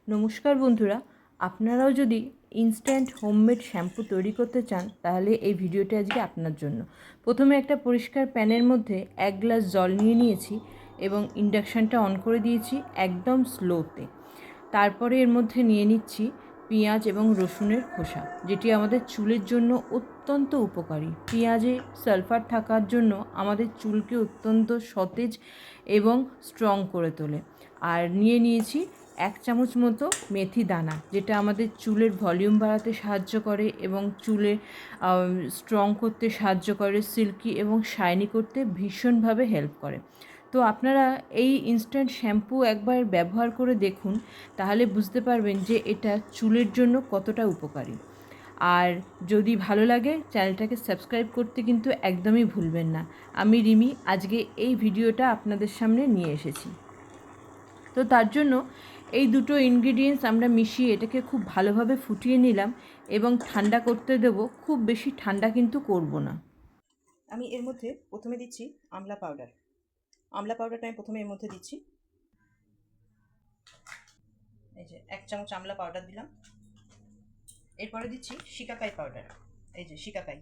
নমস্কার বন্ধুরা, আপনারাও যদি ইনস্ট্যান্ট হোমমেড শ্যাম্পু তৈরি করতে চান তাহলে এই ভিডিওটি আজকে আপনার জন্য। প্রথমে একটা পরিষ্কার প্যানের মধ্যে 1 গ্লাস জল নিয়ে নিয়েছি এবং ইন্ডাকশানটা অন করে দিয়েছি একদম স্লোতে। তারপরে এর মধ্যে নিয়ে নিচ্ছি পেঁয়াজ এবং রসুনের খোসা, যেটি আমাদের চুলের জন্য অত্যন্ত উপকারী। পেঁয়াজে সালফার থাকার জন্য আমাদের চুলকে অত্যন্ত সতেজ এবং স্ট্রং করে তোলে। আর নিয়ে নিয়েছি 1 চামচ মতো মেথি দানা, যেটা আমাদের চুলের ভলিউম বাড়াতে সাহায্য করে এবং চুলে স্ট্রং করতে সাহায্য করে, সিল্কি এবং শাইনি করতে ভীষণভাবে হেল্প করে। তো আপনারা এই ইনস্ট্যান্ট শ্যাম্পু একবার ব্যবহার করে দেখুন, তাহলে বুঝতে পারবেন যে এটা চুলের জন্য কতটা উপকারী। আর যদি ভালো লাগে চ্যানেলটাকে সাবস্ক্রাইব করতে কিন্তু একদমই ভুলবেন না। আমি রিমি আজকে এই ভিডিওটা আপনাদের সামনে নিয়ে এসেছি। তো তার জন্য এই দুটো ইনগ্রিডিয়েন্টস আমরা মিশিয়ে এটাকে খুব ভালোভাবে ফুটিয়ে নিলাম এবং ঠান্ডা করতে দেব। খুব বেশি ঠান্ডা কিন্তু করব না। আমি এর মধ্যে প্রথমে দিচ্ছি আমলা পাউডার। আমলা পাউডারটা আমি প্রথমে এর মধ্যে দিচ্ছি। এই যে 1 চামচ আমলা পাউডার দিলাম। এরপরে দিচ্ছি শিকাকাই পাউডার। এই যে শিকাকাই,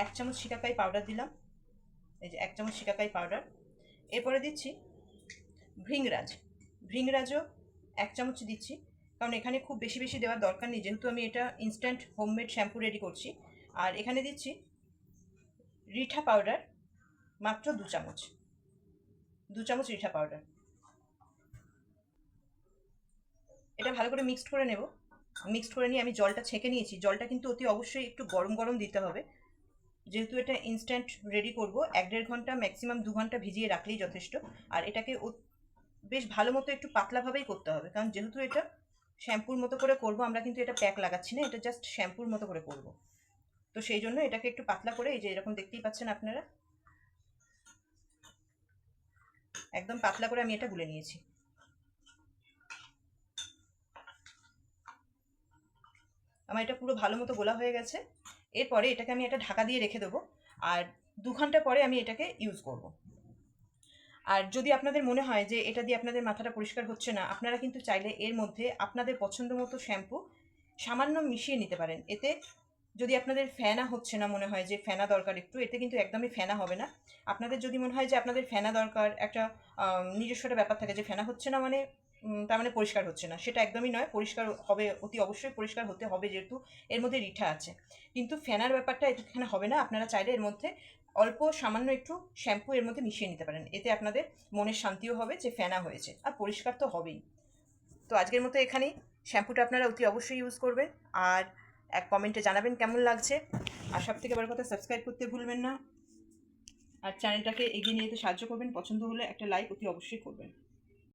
1 চামচ শিকাকাই পাউডার দিলাম। এই যে 1 চামচ শিকাকাই পাউডার। এরপরে দিচ্ছি ভৃংরাজ। ভৃংরাজও 1 চামচ দিচ্ছি, কারণ এখানে খুব বেশি বেশি দেওয়ার দরকার নেই, যেহেতু আমি এটা ইনস্ট্যান্ট হোমমেড শ্যাম্পু রেডি করছি। আর এখানে দিচ্ছি রিঠা পাউডার, মাত্র 2 চামচ, 2 চামচ রিঠা পাউডার। এটা ভালো করে মিক্সড করে নেব। মিক্সড করে নিয়ে আমি জলটা ছেঁকে নিয়েছি। জলটা কিন্তু অতি অবশ্যই একটু গরম গরম দিতে হবে, যেহেতু এটা ইনস্ট্যান্ট রেডি করব। 1-1.5 ঘন্টা, ম্যাক্সিমাম 2 ঘন্টা ভিজিয়ে রাখলেই যথেষ্ট। আর এটাকে বেশ ভালো মতো একটু পাতলাভাবেই করতে হবে, কারণ যেহেতু এটা শ্যাম্পুর মতো করে করব, আমরা কিন্তু এটা প্যাক লাগাচ্ছি না, এটা জাস্ট শ্যাম্পুর মতো করে করব। তো সেই জন্য এটাকে একটু পাতলা করে, এই যে এরকম দেখতেই পাচ্ছেন আপনারা, একদম পাতলা করে আমি এটা গুলে নিয়েছি। আমার এটা পুরো ভালো মতো গোলা হয়ে গেছে। এরপরে এটাকে আমি একটা ঢাকা দিয়ে রেখে দেবো, আর 2 ঘন্টা পরে আমি এটাকে ইউজ করব। আর যদি আপনাদের মনে হয় যে এটা দিয়ে আপনাদের মাথাটা পরিষ্কার হচ্ছে না, আপনারা কিন্তু চাইলে এর মধ্যে আপনাদের পছন্দ মতো শ্যাম্পু সামান্য মিশিয়ে নিতে পারেন। এতে যদি আপনাদের ফেনা হচ্ছে না, মনে হয় যে ফেনা দরকার একটু, এতে কিন্তু একদমই ফেনা হবে না। আপনাদের যদি মনে হয় যে আপনাদের ফেনা দরকার, একটা নিজস্ব একটা ব্যাপার থাকে যে ফেনা হচ্ছে না মানে তার মানে পরিষ্কার হচ্ছে না, সেটা একদমই নয়। পরিষ্কার হবে, অতি অবশ্যই পরিষ্কার হতে হবে, যেহেতু এর মধ্যে রিঠা আছে। কিন্তু ফেনার ব্যাপারটা এখানে হবে না। আপনারা চাইলে এর মধ্যে অল্প সামান্য একটু শ্যাম্পু এর মধ্যে মিশিয়ে নিতে পারেন। এতে আপনাদের মনের শান্তিও হবে যে ফেনা হয়েছে, আর পরিষ্কার তো হবেই। তো আজকের মতো এখানেই। শ্যাম্পুটা আপনারা অতি অবশ্যই ইউজ করবেন, আর এক কমেন্টে জানাবেন কেমন লাগছে। আর সব থেকে বড় কথা, সাবস্ক্রাইব করতে ভুলবেন না, আর চ্যানেলটাকে এগিয়ে নিয়ে যেতে সাহায্য করবেন। পছন্দ হলে একটা লাইক অতি অবশ্যই করবেন।